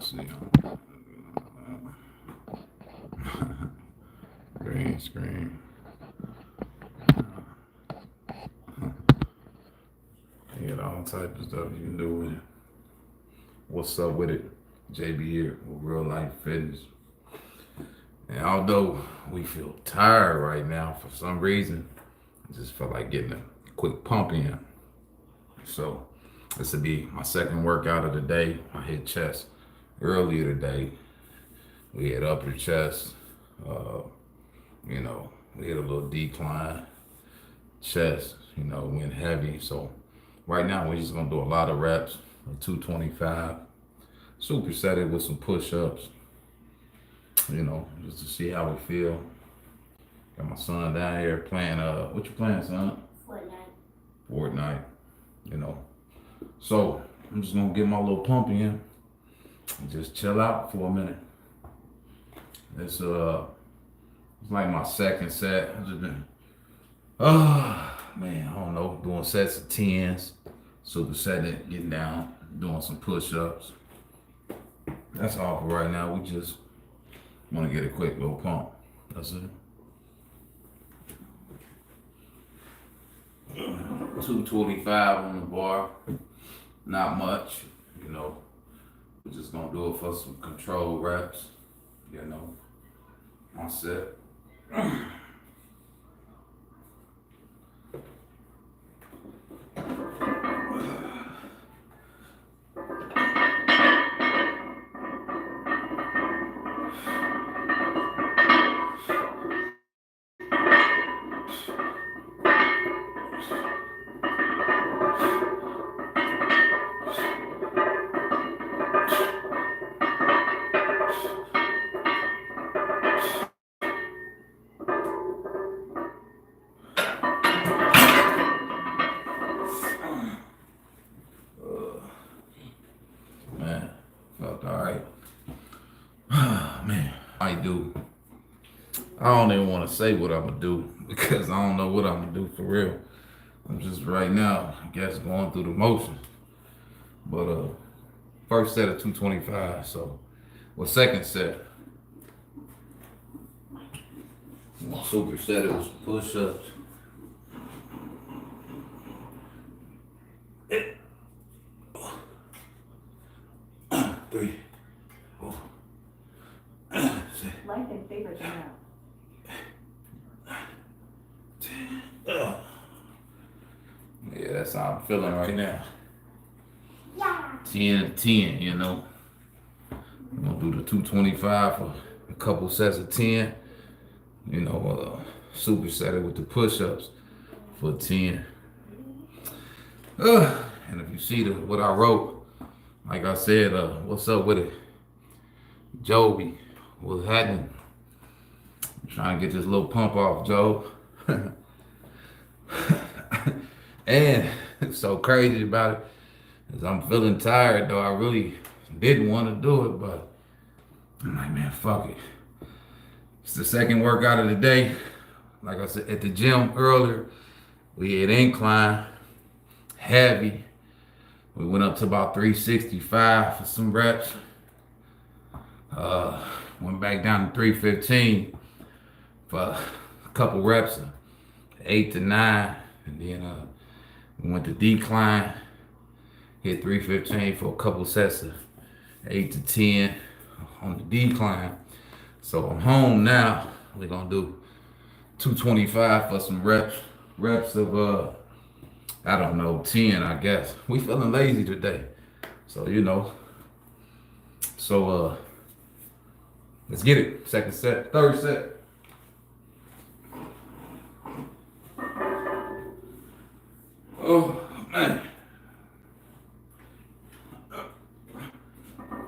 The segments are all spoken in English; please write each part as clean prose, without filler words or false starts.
see. Green screen. You got all types of stuff you can do with it. What's up with it? JB here with Real Life Fitness. And although we feel tired right now for some reason, I just felt like getting a quick pump in. So this will be my second workout of the day. I hit chest earlier today. We had upper chest. Uh, we had a little decline. Chest, went heavy. So right now we're just gonna do a lot of reps, 225. Superset it with some push-ups, just to see how we feel. Got my son down here playing, what you playing, son? Fortnite, you know. So I'm just gonna get my little pump in and just chill out for a minute. It's like my second set. I just been, man, I don't know, doing sets of tens, supersetting it, getting down, doing some push-ups. That's all for right now. We just want to get a quick little pump. That's it. 225 on the bar. Not much, We're just gonna do it for some control reps, That's it. Man, felt all right. Man, I do. I don't even want to say what I'm gonna do because I don't know what I'm gonna do for real. I'm just right now, I guess, going through the motions. But first set of 225. So, second set? Super set it was push-ups. Three, four, six. Like and favorite them out. Yeah, that's how I'm feeling right now. Yeah. 10 10, I'm gonna do the 225 for a couple sets of 10. Superset it with the push-ups for 10. And if you see what I wrote, like I said, what's up with it? Joby, what's happening? I'm trying to get this little pump off, Joe. And it's so crazy about it is I'm feeling tired, though. I really didn't want to do it, but I'm like, man, fuck it. It's the second workout of the day. Like I said, at the gym earlier, we had incline, heavy. We went up to about 365 for some reps. Went back down to 315 for a couple reps, 8 to 9. And then we went to decline, hit 315 for a couple sets of 8 to 10 on the decline. So I'm home now. We're gonna do 225 for some reps. Reps of I don't know, 10, I guess. We feeling lazy today. So let's get it. Second set, third set. Oh man. Like and favorite them out.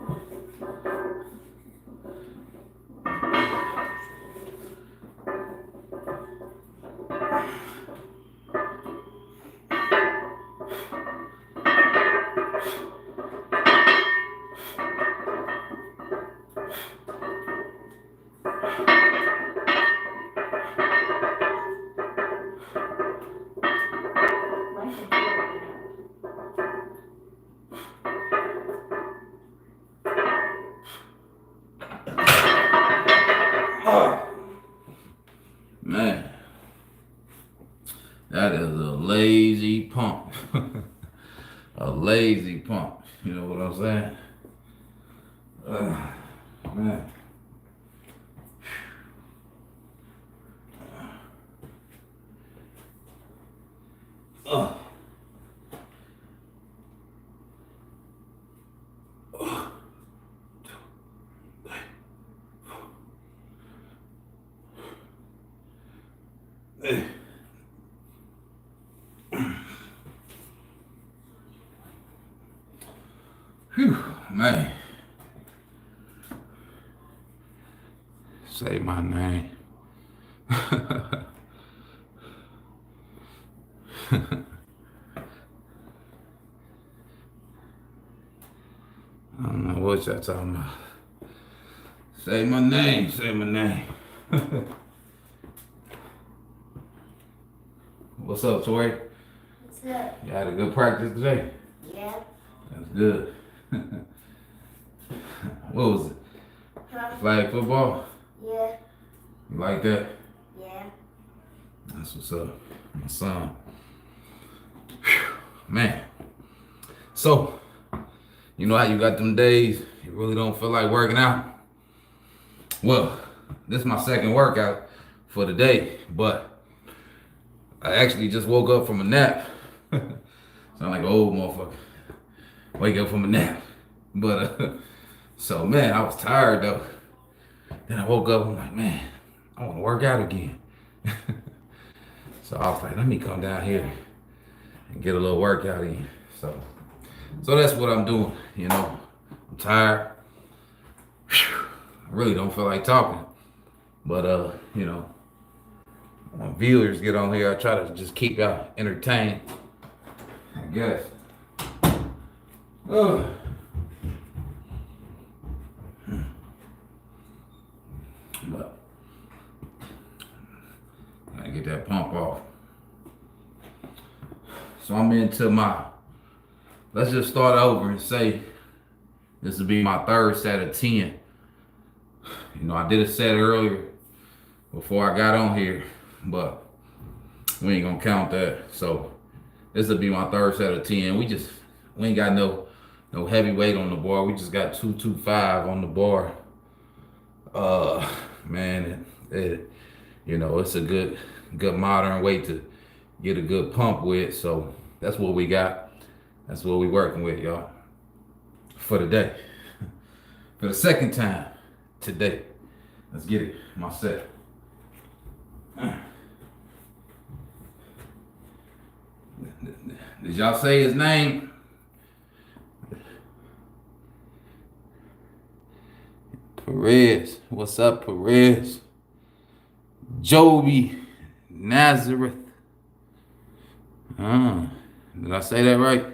lazy punk. You know what I'm saying? Man. Uh. Whew, man. Say my name. I don't know what y'all talking about. Say my name, say my name. What's up, Tori? What's up? You had a good practice today? Yeah. That's good. What was it? Huh? Flag football? Yeah. You like that? Yeah. That's what's up. My son. Whew, man. So, you know how you got them days you really don't feel like working out? Well, this is my second workout for the day, but I actually just woke up from a nap. Sound like an old motherfucker. Wake up from a nap. But, so man, I was tired though. Then I woke up, I'm like, man, I want to work out again. So I was like, let me come down here and get a little workout in. So that's what I'm doing, you know. I'm tired. Whew, I really don't feel like talking. But you know, when viewers get on here, I try to just keep y'all entertained, I guess. Ugh. But gotta get that pump off. So I'm into let's just start over and say this will be my third set of 10. You know, I did a set earlier before I got on here, but we ain't gonna count that. So this will be my third set of 10. We ain't got no heavy weight on the bar. We just got 225 on the bar. Man, you know, it's a good modern way to get a good pump with. So that's what we got. That's what we working with, y'all. For the day. For the second time today. Let's get it. My set. Did y'all say his name? Perez. What's up, Perez? Joby Nazareth. Did I say that right?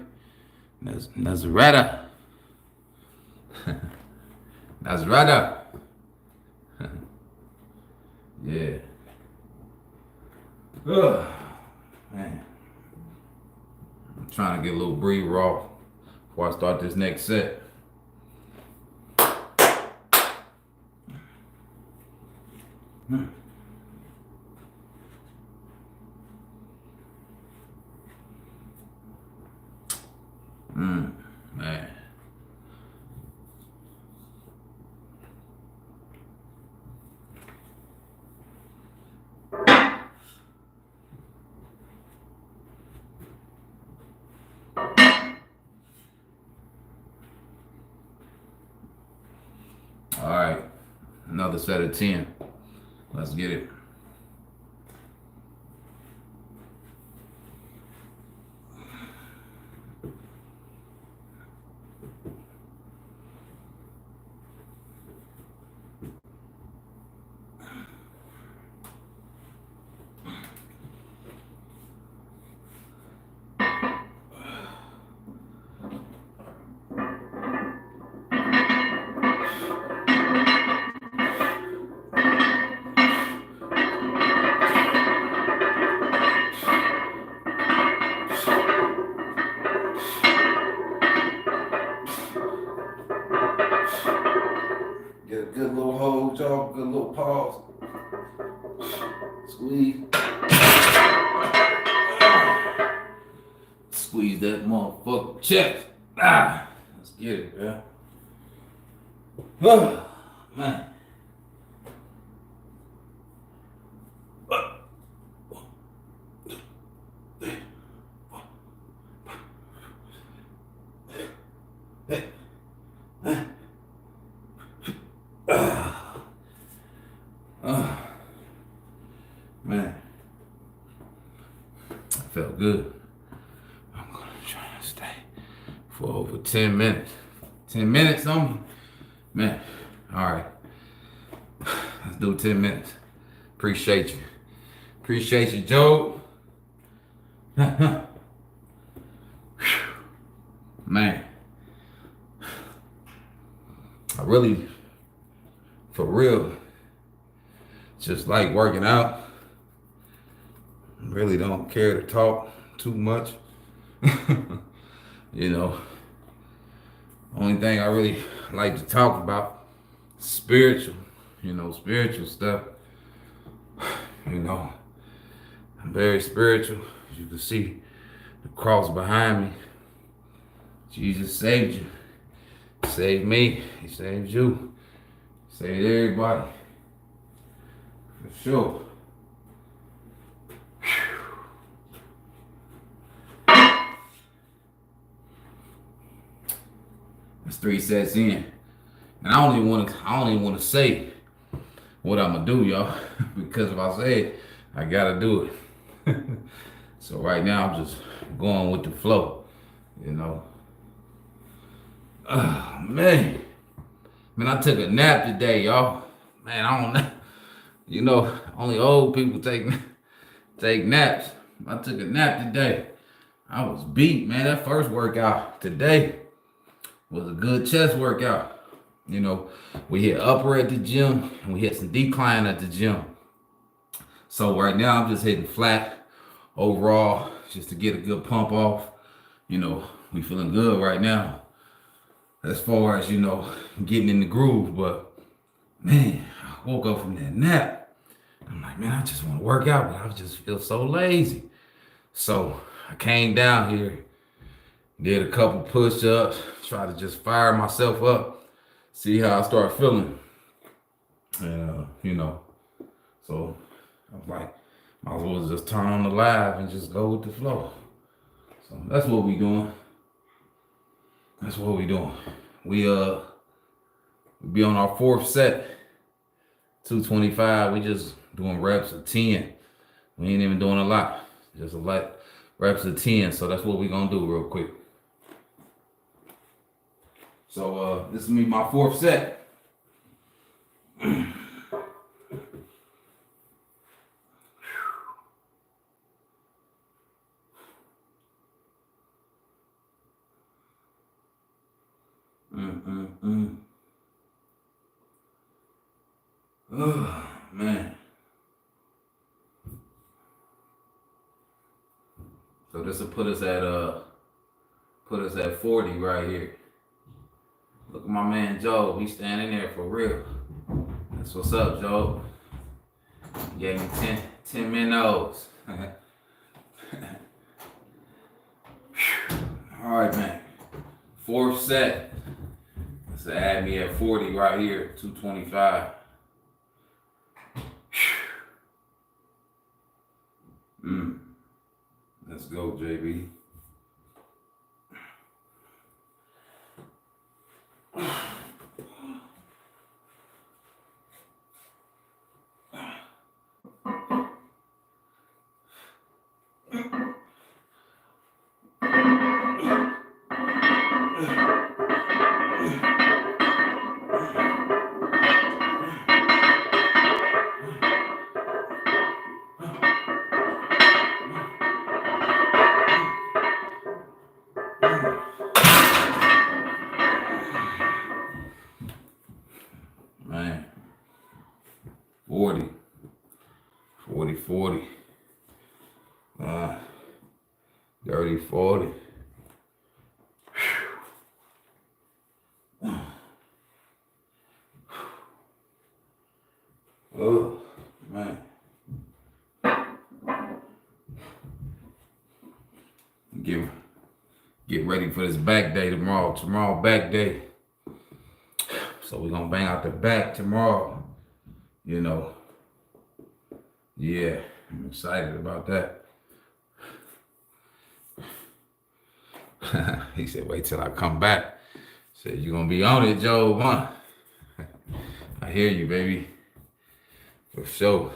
Nazaretta. Nazaretta. Yeah. Ugh. Man. I'm trying to get a little breathe raw before I start this next set. Man. All right, another set of 10. Let's get it. Get a good little hold, y'all. Good little pause. Squeeze. Squeeze that motherfucker chest. Let's get it, man. Oh, man. Man, I felt good. I'm gonna try to stay for over 10 minutes. 10 minutes on me? Man, all right. Let's do 10 minutes. Appreciate you. Appreciate you, Joe. Man, I really, for real, just like working out. Really don't care to talk too much. You know, only thing I really like to talk about is spiritual, spiritual stuff. You know, I'm very spiritual. As you can see the cross behind me. Jesus saved you. He saved me. He saved you. He saved everybody. For sure. That's 3 sets in. And I don't even want to say what I'm gonna do, y'all. Because if I say it, I gotta do it. So right now I'm just going with the flow, you know. Man. Man, I took a nap today, y'all. Man, I don't know. You know, only old people take naps. I took a nap today. I was beat, man. That first workout today was a good chest workout. You know, we hit upper at the gym and we hit some decline at the gym. So right now I'm just hitting flat overall just to get a good pump off. You know, we feeling good right now as far as, getting in the groove. But man, I woke up from that nap. I'm like, man, I just want to work out, but I just feel so lazy. So I came down here, did a couple push-ups, try to just fire myself up, see how I start feeling. And, so I was like, might as well just turn on the live and just go with the flow. So that's what we doing. That's what we doing. We be on our 4th set, 225. We just doing reps of 10. We ain't even doing a lot. Just a lot reps of 10. So that's what we gonna do real quick. So this is me my 4th set. Oh man. So this will put us at 40 right here. Look at my man Joe, he's standing there for real. That's what's up, Joe. Gave me 10 minutes. All right, man. 4th set. Let's add me at 40 right here, 225. Let's go, JB. Man, 40, 40, 40, dirty 40. Oh, man. get ready for this back day tomorrow. Tomorrow back day. So we're gonna bang out the back tomorrow. You know. Yeah, I'm excited about that. He said, wait till I come back. Said, you gonna be on it, Joe, huh? I hear you, baby. For sure.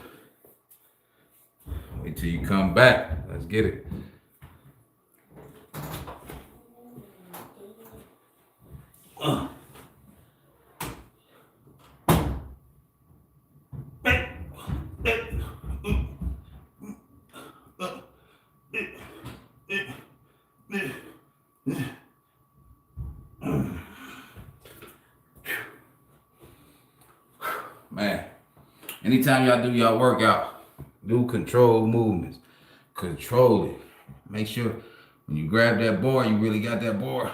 Wait till you come back. Let's get it. Man, anytime y'all do y'all workout, do controlled movements. Control it. Make sure when you grab that bar, you really got that bar.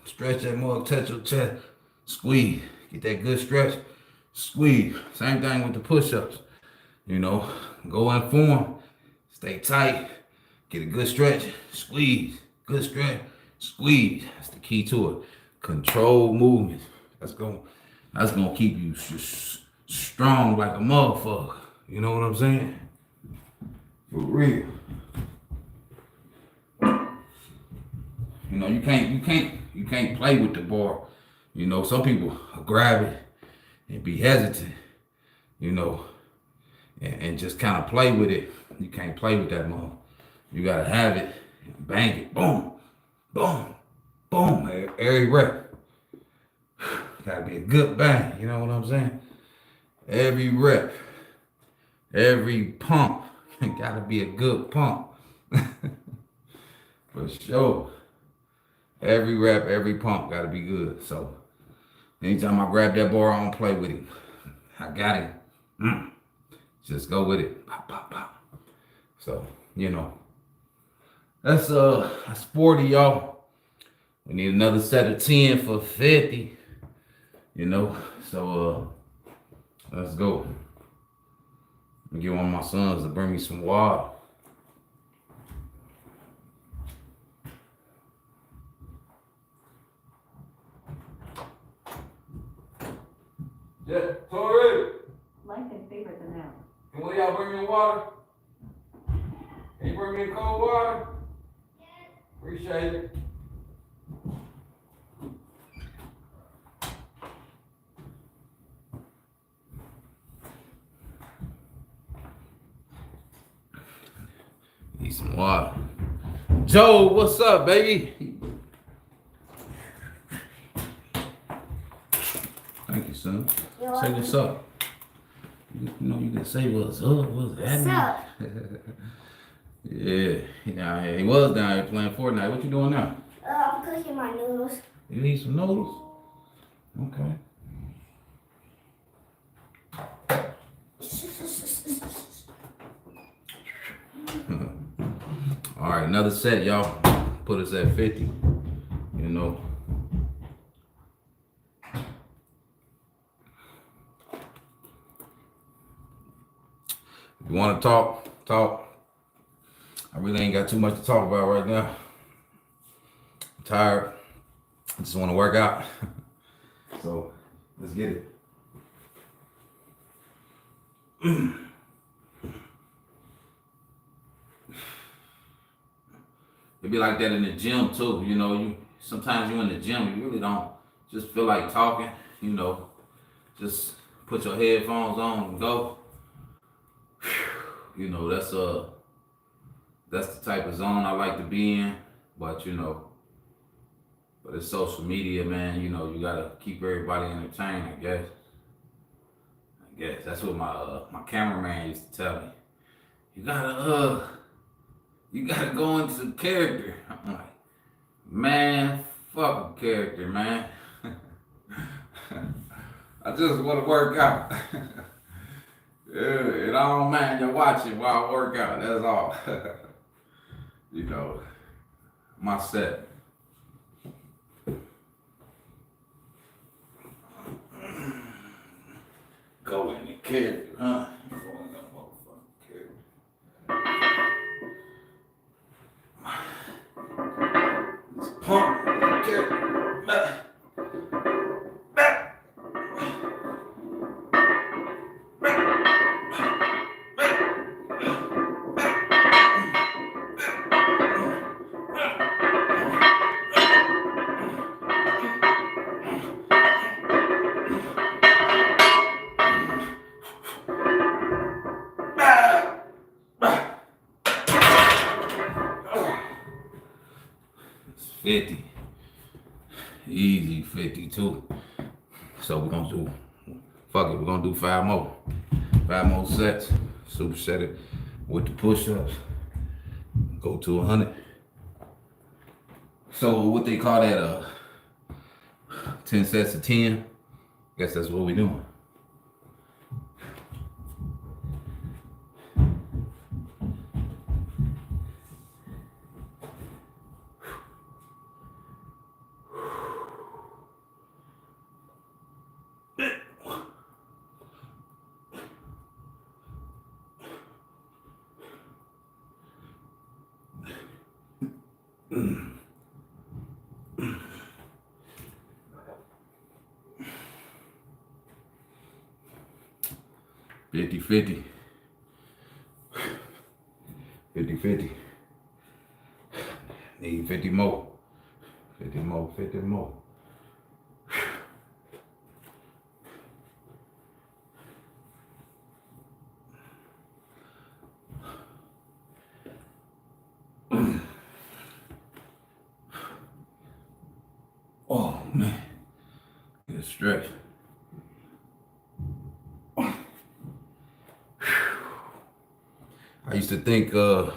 Stretch that mug, touch your chest, squeeze. Get that good stretch, squeeze. Same thing with the push-ups. You know, go in form, stay tight, get a good stretch, squeeze. Good stretch, squeeze. That's the key to it. Control movements. That's gonna keep you strong like a motherfucker. You know what I'm saying? For real. You know, you can't play with the bar. You know, some people grab it and be hesitant, you know, and just kind of play with it. You can't play with that mother. You gotta have it, bang it, boom, boom, boom, every rep. Gotta be a good bang, you know what I'm saying? Every rep, every pump, gotta be a good pump. For sure. Every rep, every pump gotta be good. So anytime I grab that bar, I don't play with him. I got him. Just go with it. Pop, pop, pop. So, you know. That's 40, y'all. We need another set of 10 for 50. You know. So let's go. Get one of my sons to bring me some water. Yeah, Tori. Life is bigger than that. Can one of y'all bring me water? Can you bring me cold water? Yes. Appreciate it. Need some water. Joe, what's up, baby? Thank you, son. Say what's up. You know, you can say what's up, what's happening. Yeah, he was down here playing Fortnite. What you doing now? I'm cooking my noodles. You need some noodles? Okay. All right, another set, y'all. Put us at 50. You know. If you want to talk. I really ain't got too much to talk about right now. I'm tired. I just want to work out. So, let's get it. It be like that in the gym too, you know. Sometimes you in the gym, you really don't just feel like talking, you know. Just put your headphones on and go. You know, that's the type of zone I like to be in. But but it's social media, man. You know, you gotta keep everybody entertained, I guess. That's what my cameraman used to tell me. You gotta go into character. I'm like, man, fuck a character, man. I just want to work out. Yeah, and I don't mind you watching while I work out. That's all. You know, my set. Go in the character, huh? Go in that motherfucking character. 50. Easy 52. So we're gonna do, fuck it, we're gonna do 5 more. 5 more sets. Superset it with the push-ups. Go to 100. So what they call that, 10 sets of 10. Guess that's what we doing. Fifty, 50. 50, 50. Need 50 more. 50 more, 50 more. Oh man, get a stretch. I used to think the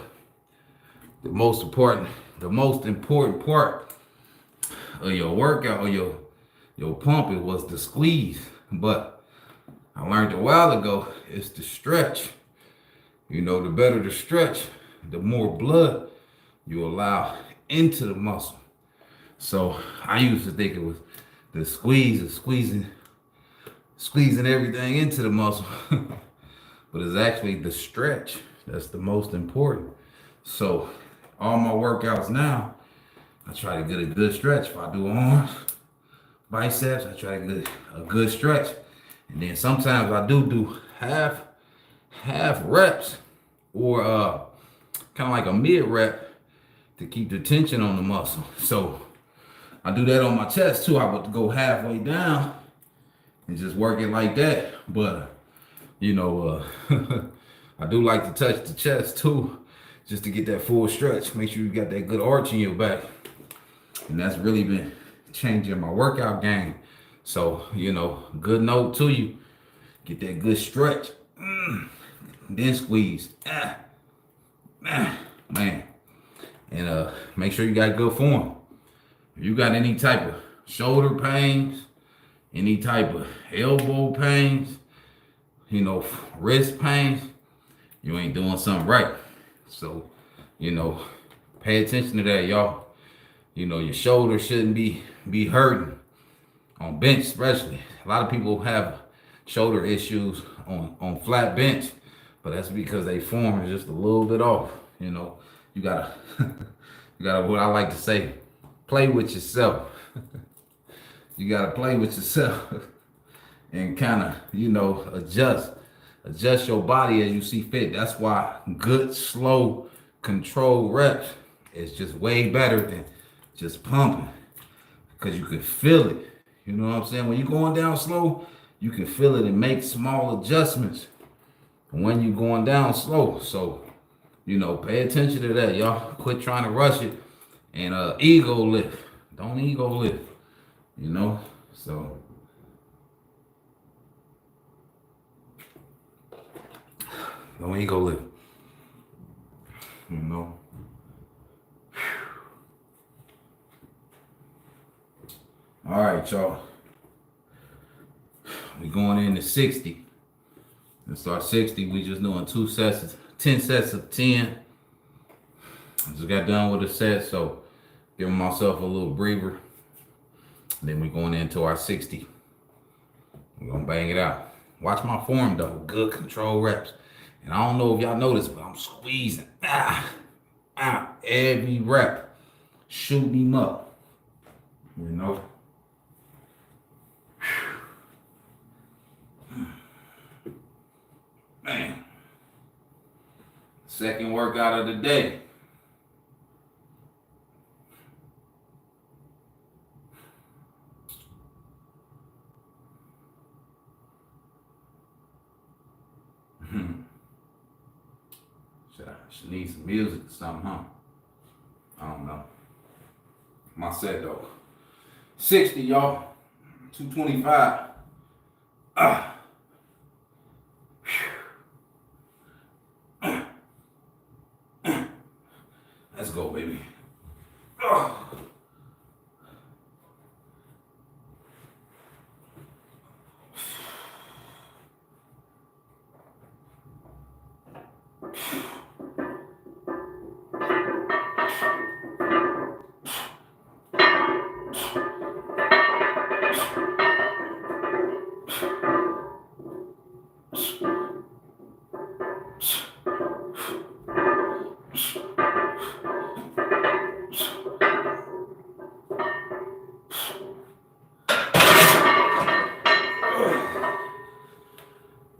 most important part of your workout or your pumping was the squeeze. But I learned a while ago it's the stretch. You know, the better the stretch, the more blood you allow into the muscle. So I used to think it was the squeeze and squeezing everything into the muscle. But it's actually the stretch that's the most important. So all my workouts now, I try to get a good stretch. If I do arms, biceps, I try to get a good stretch. And then sometimes I do half reps or kind of like a mid rep to keep the tension on the muscle. So I do that on my chest too. I would go halfway down and just work it like that. But you know, I do like to touch the chest too, just to get that full stretch. Make sure you got that good arch in your back. And that's really been changing my workout game. So, you know, good note to you. Get that good stretch. Then squeeze. Man. And make sure you got good form. If you got any type of shoulder pains, any type of elbow pains, you know, wrist pains, you ain't doing something right. So, you know, pay attention to that, y'all. You know, your shoulder shouldn't be hurting on bench, especially. A lot of people have shoulder issues on flat bench, but that's because they form is just a little bit off. You know, you gotta what I like to say, play with yourself. You gotta play with yourself and kind of, you know, adjust your body as you see fit. That's why good, slow, controlled reps is just way better than just pumping, because you can feel it. You know what I'm saying? When you're going down slow, you can feel it and make small adjustments when you're going down slow. So, you know, pay attention to that, y'all. Quit trying to rush it and ego lift. Don't ego lift, you know? So don't ego lift, you know? All right, y'all. We going into 60. Let's start 60. We just doing 10 sets of 10. I just got done with a set, so giving myself a little breather. Then we going into our 60. We're gonna bang it out. Watch my form though. Good control reps. And I don't know if y'all noticed, but I'm squeezing. Every rep. Shooting him up. You know? Man. Second workout of the day. Should need some music or something, huh? I don't know. my set though. 60, y'all. 225. Ah. Let's go, baby. Ah.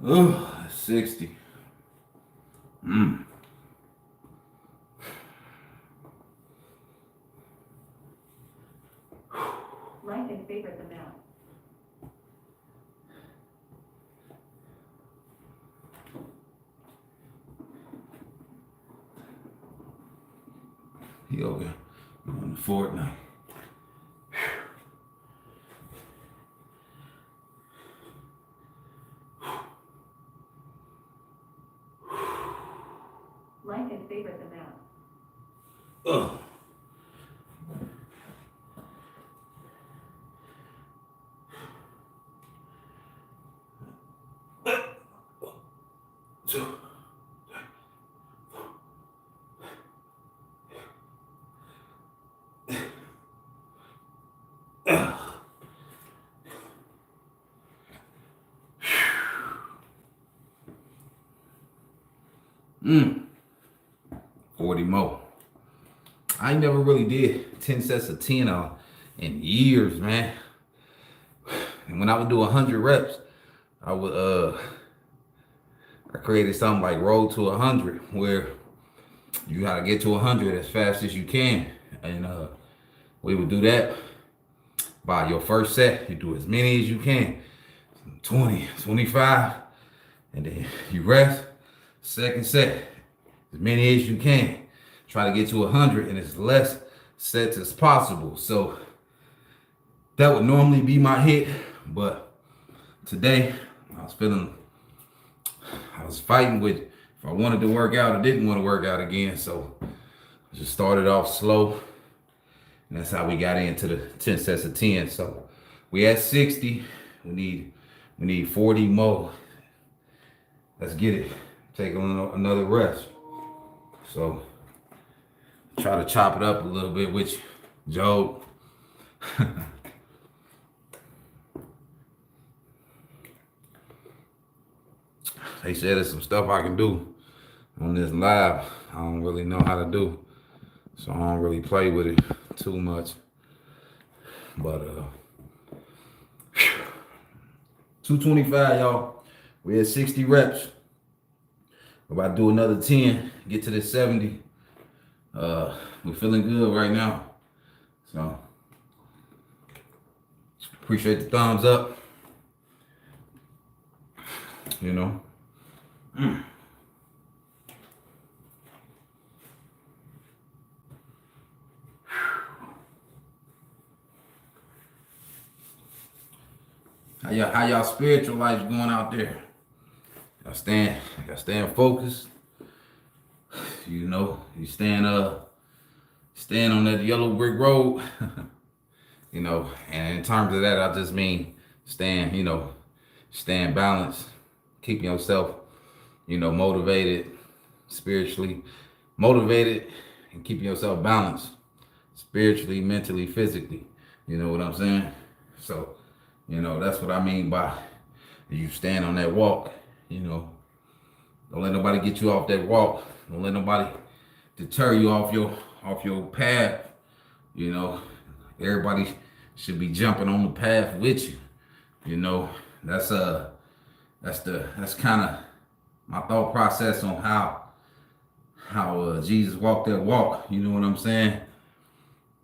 Oh, 60. Like and favorite the now. He over here on the Fortnite. Like and favorite the now. Ugh. Two. Mm. 40 more. I never really did 10 sets of 10 in years, man. And when I would do 100 reps, I would I created something like Road to 100, where you gotta get to 100 as fast as you can, and we would do that by your first set. You do as many as you can, 20, 25, and then you rest. Second set, as many as you can. Try to get to 100 and as less sets as possible. So that would normally be my hit, but today I was fighting with if I wanted to work out or didn't want to work out again. So I just started off slow, and that's how we got into the 10 sets of 10. So we at 60. We need 40 more. Let's get it. Take another rest. So try to chop it up a little bit with you, Joe. They said there's some stuff I can do on this live I don't really know how to do, so I don't really play with it too much. But 225, y'all. We at 60 reps. We're about to do another 10, get to this 70. We're feeling good right now. So appreciate the thumbs up. You know. How y'all spiritual life going out there? Y'all staying focused. You know, you staying on that yellow brick road. You know, and in terms of that, I just mean staying balanced, keeping yourself, motivated, spiritually motivated, and keeping yourself balanced, spiritually, mentally, physically. You know what I'm saying? So, that's what I mean by you stand on that walk. Don't let nobody get you off that walk. Don't let nobody deter you off your path. Everybody should be jumping on the path with you. That's kind of my thought process on how Jesus walked that walk. You know what I'm saying?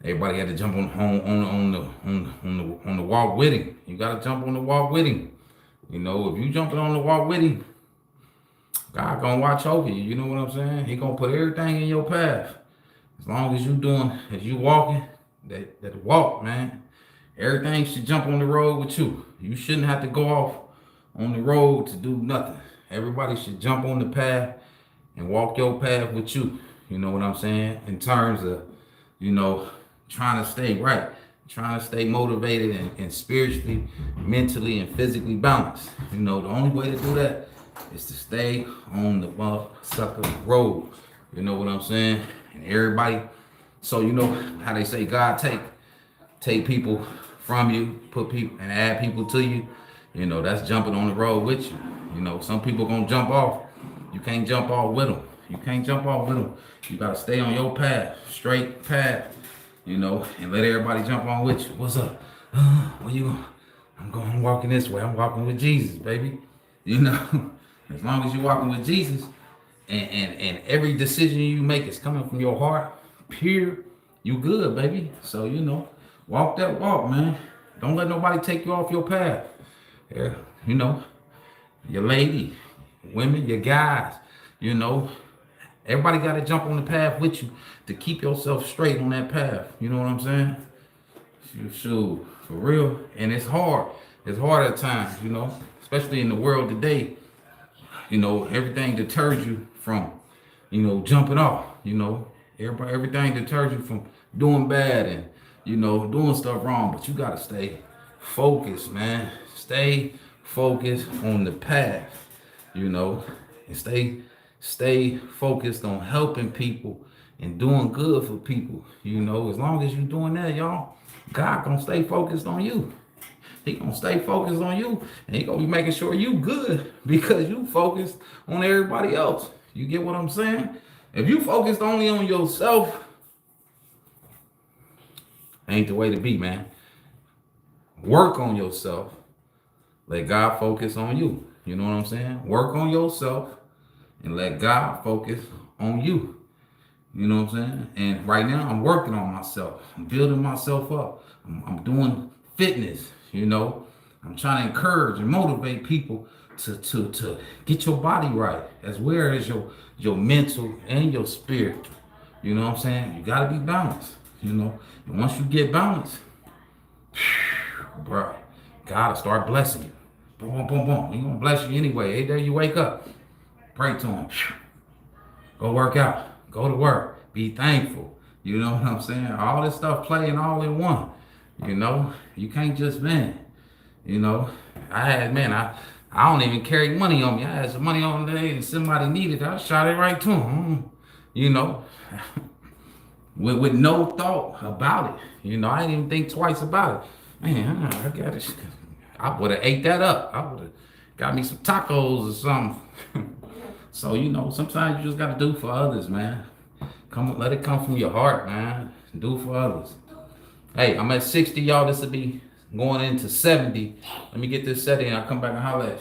Everybody had to jump on the walk with him. You gotta jump on the walk with him. If you jumping on the walk with him, God gonna watch over you. You know what I'm saying? He gonna put everything in your path. As long as you walking, that walk, man. Everything should jump on the road with you. You shouldn't have to go off on the road to do nothing. Everybody should jump on the path and walk your path with you. You know what I'm saying? In terms of, you know, trying to stay right, trying to stay motivated and spiritually, mentally, and physically balanced. You know, the only way to do that is to stay on the sucker road. You know what I'm saying? And everybody, so you know how they say God take people from you, put people and add people to you. You know, that's jumping on the road with you. You know, some people gonna jump off. You can't jump off with them. You can't jump off with them. You gotta stay on your path, straight path. You know, and let everybody jump on with you. What's up? Where you going? I'm walking this way. I'm walking with Jesus, baby. You know, as long as you're walking with Jesus, and every decision you make is coming from your heart, pure, you good, baby. So you know, walk that walk, man. Don't let nobody take you off your path. Yeah, you know, your lady, women, your guys, you know, everybody got to jump on the path with you to keep yourself straight on that path. You know what I'm saying? Shoot, for real. And it's hard. It's hard at times, you know, especially in the world today. You know, everything deters you from, you know, jumping off. You know, everything deters you from doing bad and, you know, doing stuff wrong. But you got to stay focused, man. Stay focused on the path, you know, and stay focused on helping people and doing good for people. You know, as long as you're doing that, y'all, God gonna stay focused on you. He gonna stay focused on you, and he gonna be making sure you good because you focused on everybody else. You get what I'm saying? If you focused only on yourself, ain't the way to be, man. Work on yourself. Let God focus on you. You know what I'm saying? Work on yourself and let God focus on you. You know what I'm saying? And right now I'm working on myself. I'm building myself up. I'm doing fitness, you know. I'm trying to encourage and motivate people to get your body right as well as your mental and your spirit. You know what I'm saying? You gotta be balanced, you know. And once you get balanced, bro, God will start blessing you. Boom, boom, boom, boom. He gonna bless you anyway. Every day you wake up, pray to him. Go work out. Go to work. Be thankful. You know what I'm saying? All this stuff playing all in one. You know, you can't just, man. You know, I don't even carry money on me. I had some money on today and somebody needed it. I shot it right to him. You know, with no thought about it. You know, I didn't even think twice about it. Man, I got it. I would have ate that up. I would have got me some tacos or something. So, you know, sometimes you just got to do for others, man. Let it come from your heart, man. Do for others. Hey, I'm at 60, y'all. This will be going into 70. Let me get this set in. I'll come back and holler at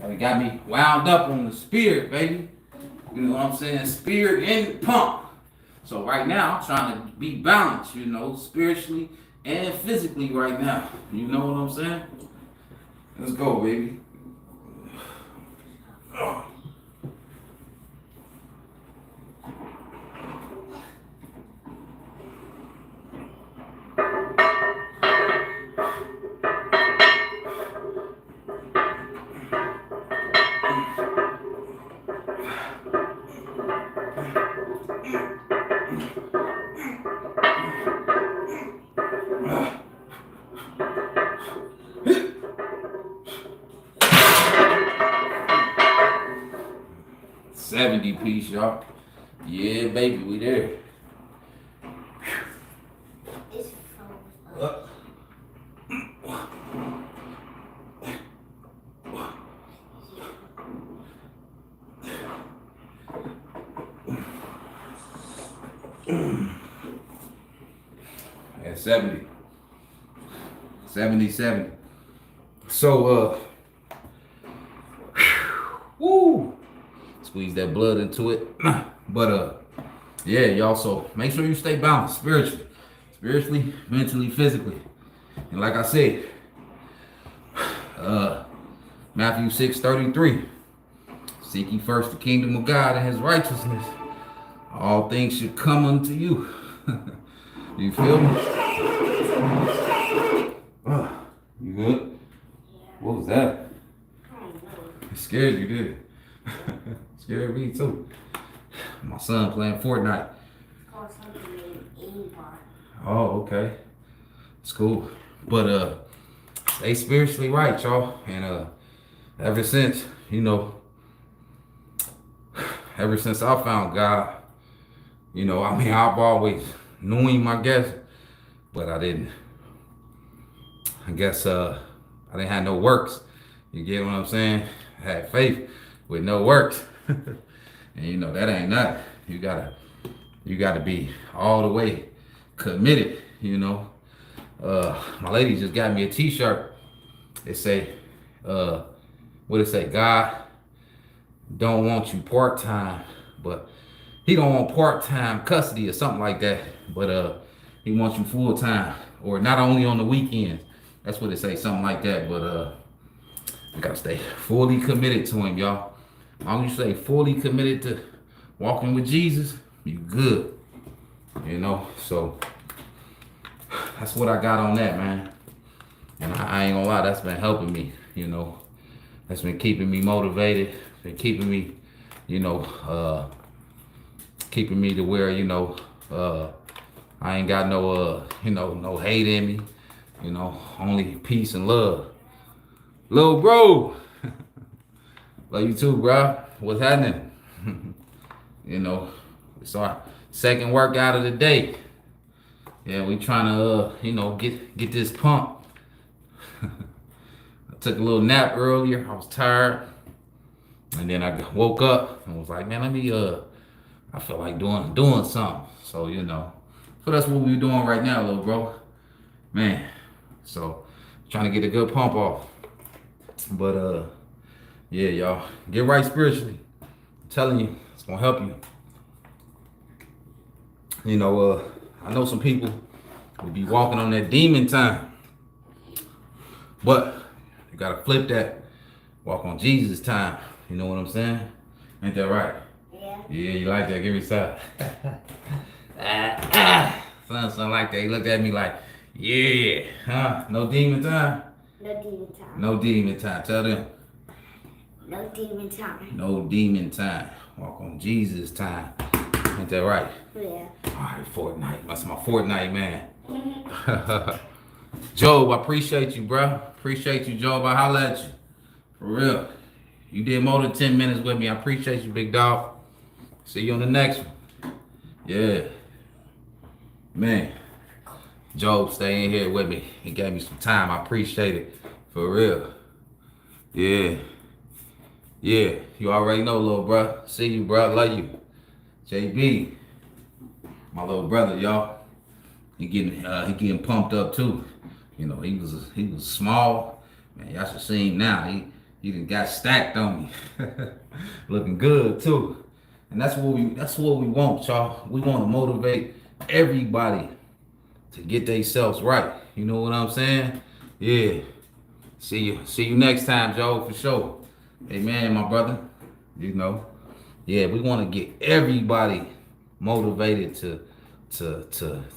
you. It got me wound up on the spirit, baby. You know what I'm saying? Spirit and pump. So right now, I'm trying to be balanced, you know, spiritually and physically right now. You know what I'm saying? Let's go, baby. Piece, y'all. Yeah, baby, we there. It's At 70. 70. So, woo. Squeeze that blood into it. But yeah, y'all, so make sure you stay balanced spiritually, mentally, physically. And like I said, Matthew 6:33, seek ye first the kingdom of God and his righteousness. All things should come unto you. You feel me? You good? What was that? It scared you, did it? Scared me too. My son playing Fortnite. Oh, okay. It's cool. But they spiritually right, y'all. And ever since, ever since I found God, I mean, I've always knew him, I guess, but I didn't. I guess I didn't have no works. You get what I'm saying? I had faith with no works. And that ain't nothing. You gotta be all the way committed, My lady just got me a t-shirt. It say, what it say? God don't want you part-time, but he don't want part-time custody or something like that. But he wants you full-time, or not only on the weekends. That's what it say, something like that. But you gotta stay fully committed to him, y'all. As long as you stay fully committed to walking with Jesus, you good. So that's what I got on that, man. And I ain't gonna lie, that's been helping me, That's been keeping me motivated, been keeping me, keeping me to where, I ain't got no, no hate in me, only peace and love. Little bro, love you too, bro. What's happening? It's our second workout of the day. Yeah, we trying to, get this pump. I took a little nap earlier. I was tired. And then I woke up and was like, man, I feel like doing something. So, so that's what we're doing right now, little bro. Man, so trying to get a good pump off. But, yeah, y'all, get right spiritually. I'm telling you, it's going to help you. I know some people will be walking on that demon time. But you got to flip that. Walk on Jesus time. You know what I'm saying? Ain't that right? Yeah. Yeah, you like that? Give me some. Something like that. He looked at me like, yeah. Huh? No demon time? No demon time. No demon time. Tell them. No demon time. No demon time. Walk on Jesus time. Ain't that right? Yeah. All right, Fortnite. That's my Fortnite, man. Job, I appreciate you, bro. Appreciate you, Job. I holla at you. For real. You did more than 10 minutes with me. I appreciate you, big dog. See you on the next one. Yeah. Man. Job, stay in here with me. He gave me some time. I appreciate it. For real. Yeah. Yeah. You already know, little bro. See you, bro. Love you. JB. My little brother, y'all. He getting pumped up too. He was small. Man, y'all should see him now. He done got stacked on me. Looking good too. And that's what we want, y'all. We want to motivate everybody to get themselves right. You know what I'm saying? Yeah. See you next time, Joe, for sure. Amen, my brother. Yeah, we want to get everybody motivated to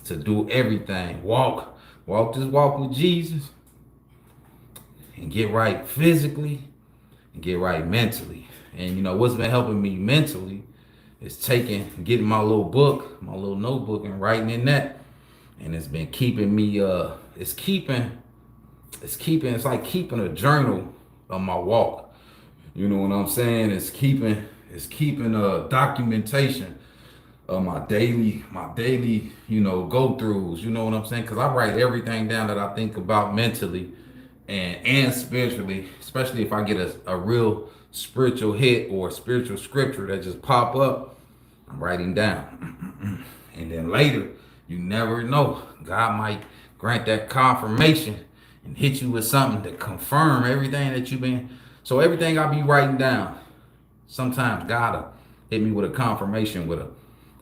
do everything. Walk this walk with Jesus, and get right physically and get right mentally. And what's been helping me mentally is getting my little book, my little notebook, and writing in that. And it's been keeping me it's like keeping a journal of my walk. You know what I'm saying? It's keeping a documentation of my daily, go-throughs. You know what I'm saying? Because I write everything down that I think about mentally and spiritually, especially if I get a real spiritual hit or a spiritual scripture that just pop up, I'm writing down. And then later, you never know. God might grant that confirmation and hit you with something to confirm everything that you've been. So everything I be writing down, sometimes God will hit me with a confirmation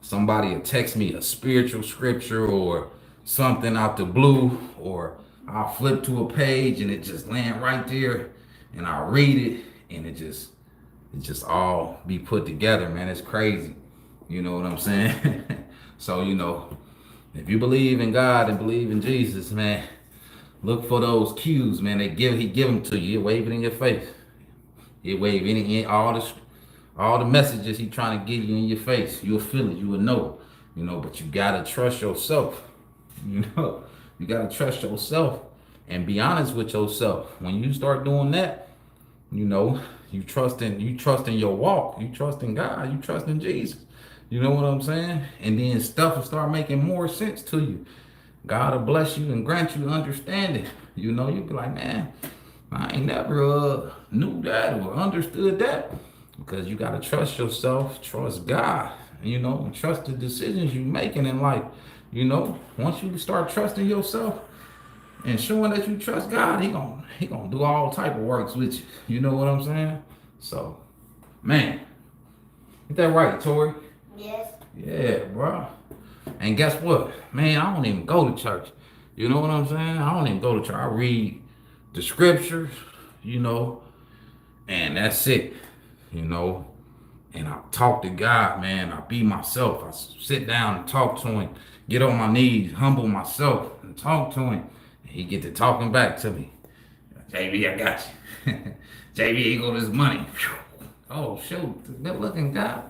somebody will text me a spiritual scripture or something out the blue, or I'll flip to a page and it just land right there and I'll read it and it just all be put together, man. It's crazy. You know what I'm saying? So, If you believe in God and believe in Jesus, man, look for those cues, man. He give them to you. He'll wave it in your face. He'll wave all the messages he trying to give you in your face. You'll feel it. You will know. But you gotta trust yourself. You know, you gotta trust yourself and be honest with yourself. When you start doing that, you trust in your walk. You trust in God. You trust in Jesus. You know what I'm saying? And then stuff will start making more sense to you. God will bless you and grant you understanding. You'll be like, man, I ain't never knew that or understood that. Because you got to trust yourself, trust God, and trust the decisions you're making in life. Once you start trusting yourself and showing that you trust God, he gonna do all type of works with you. You know what I'm saying? So, man, is that right, Tori? Yes. Yeah, bro. And guess what? Man, I don't even go to church. You know what I'm saying? I don't even go to church. I read the scriptures, and that's it. And I talk to God, man. I be myself. I sit down and talk to him, get on my knees, humble myself, and talk to him. And he get to talking back to me. JB, I got you. JB, here go this money. Oh, shoot. Good looking guy.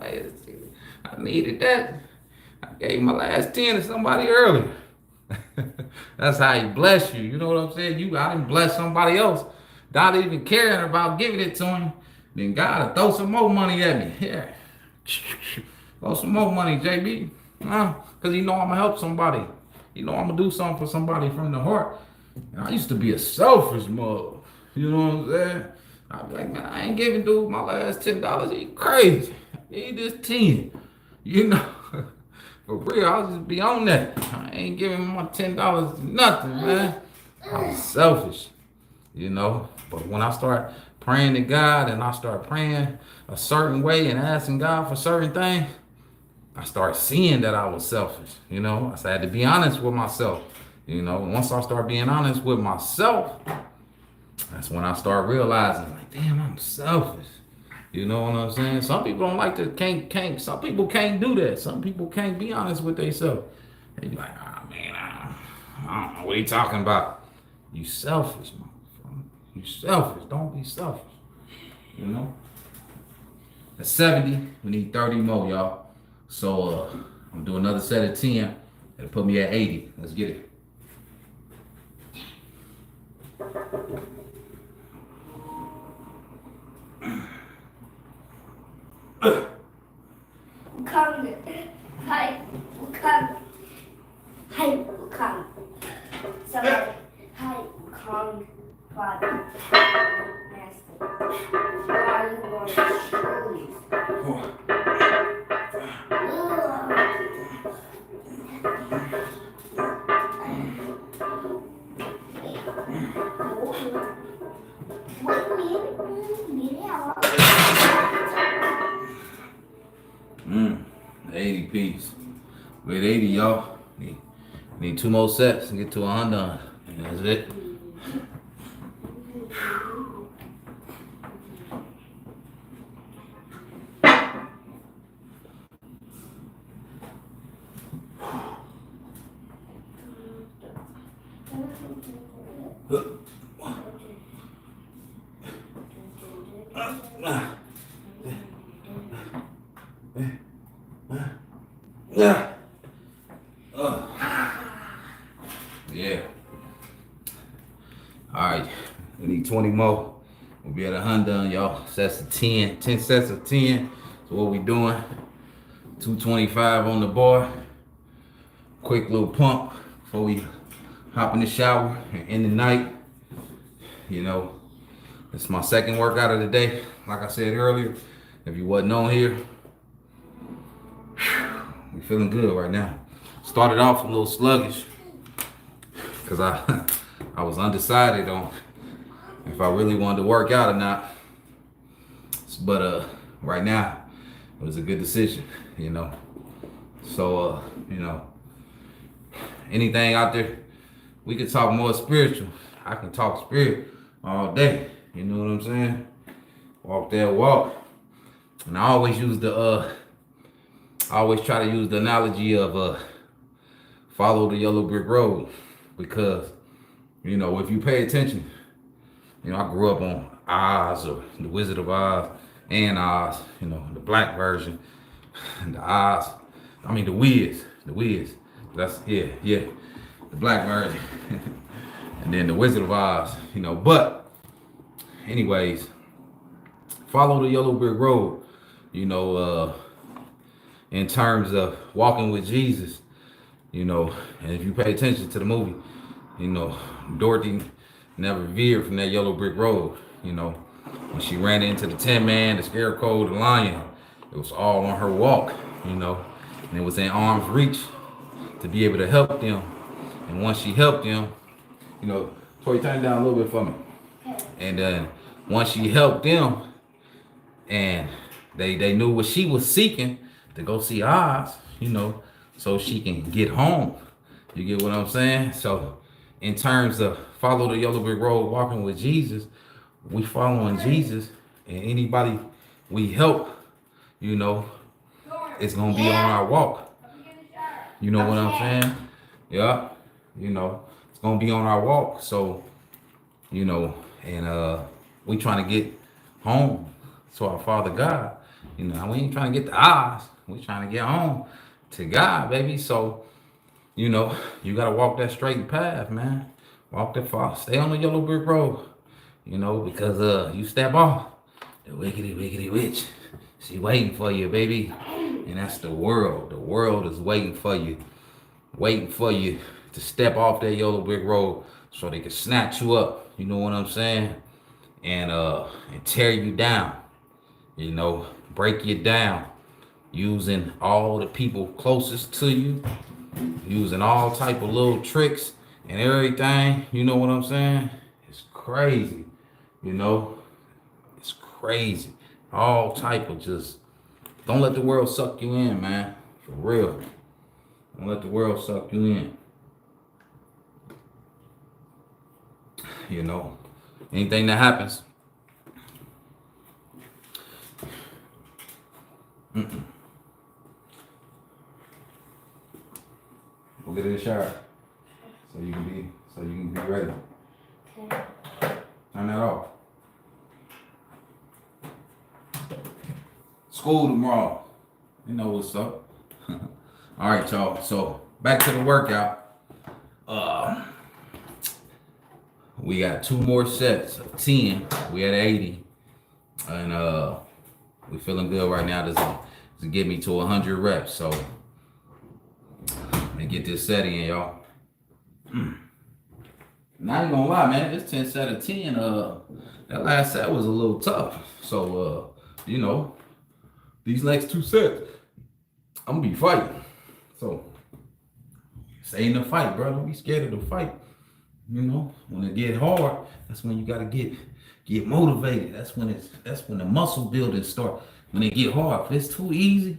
I needed that. I gave my last 10 to somebody earlier. That's how he bless you. You know what I'm saying? I didn't bless somebody else, not even caring about giving it to him. Then God will throw some more money at me. Yeah. Throw some more money, JB. Because I'm going to help somebody. I'm going to do something for somebody from the heart. And I used to be a selfish mug. You know what I'm saying? I'd be like, man, I ain't giving dude my last $10. He crazy. I need this 10. For real, I'll just be on that. I ain't giving my $10 nothing, man. I was selfish, But when I start praying to God and I start praying a certain way and asking God for certain things, I start seeing that I was selfish, I had to be honest with myself, Once I start being honest with myself, that's when I start realizing, like, damn, I'm selfish. You know what I'm saying? Some people don't like to, can't, some people can't do that. Some people can't be honest with themselves. They be like, man, I don't know what he talking about. You selfish, motherfucker. You selfish. Don't be selfish. At 70, we need 30 more, y'all. So I'm doing another set of 10. It'll put me at 80. Let's get it. Come. Hi. Come. Hi. Come. Somebody. Hi. Come. Father. Master. Are you going to shoes? Mm, 80 piece. We're at 80, y'all. Need 2 more sets and get to 100. And that's it. Yeah. Alright. We need 20 more. We'll be at 100, y'all. Sets of 10. 10 sets of 10. So what we doing? 225 on the bar. Quick little pump before we hop in the shower and end the night. It's my second workout of the day. Like I said earlier, if you wasn't on here, we feeling good right now. Started off a little sluggish because I was undecided on if I really wanted to work out or not. But right now, it was a good decision, So, anything out there, we could talk more spiritual. I can talk spirit all day. You know what I'm saying? Walk that walk. And I always use I always try to use the analogy of follow the yellow brick road because, if you pay attention, I grew up on Oz or the Wizard of Oz and Oz, the black version, and the Oz, the Wiz. That's, yeah, the black version. And then the Wizard of Oz, but anyways, follow the yellow brick road, in terms of walking with Jesus, and if you pay attention to the movie, Dorothy never veered from that yellow brick road, when she ran into the Tin Man, the Scarecrow, the Lion, it was all on her walk, and it was in arm's reach to be able to help them. And once she helped them, Tori, turn it down a little bit for me. And then once she helped them, and they knew what she was seeking to go see Oz, so she can get home. You get what I'm saying? So in terms of follow the yellow brick road, walking with Jesus, we following Jesus, and anybody we help, it's gonna be on our walk. You know what I'm saying? Yeah. It's gonna be on our walk. So, and we trying to get home to our Father God. We ain't trying to get to Oz. We trying to get home to God, baby. So, you gotta walk that straight path, man. Walk that far. Stay on the yellow brick road. Because you step off, the wickedy witch, she waiting for you, baby. And that's the world. The world is waiting for you to step off that yellow brick road so they can snatch you up. You know what I'm saying? And tear you down. Break you down. Using all the people closest to you. Using all type of little tricks and everything. You know what I'm saying? It's crazy. It's crazy. All type of just, don't let the world suck you in, man. For real. Don't let the world suck you in. Anything that happens. Go get in the shower. So you can be ready. Okay. Turn that off. School tomorrow. You know what's up. All right, y'all. So back to the workout. We got 2 more sets of 10. We at 80. And we feeling good right now. This to get me to 100 reps. So let me get this set in, y'all. Not even gonna lie, man. This 10 set of 10, that last set was a little tough. So these next 2 sets, I'm gonna be fighting. So stay in the fight, bro. Don't be scared of the fight. When it get hard, that's when you gotta get motivated. That's when the muscle building start. When it get hard, if it's too easy,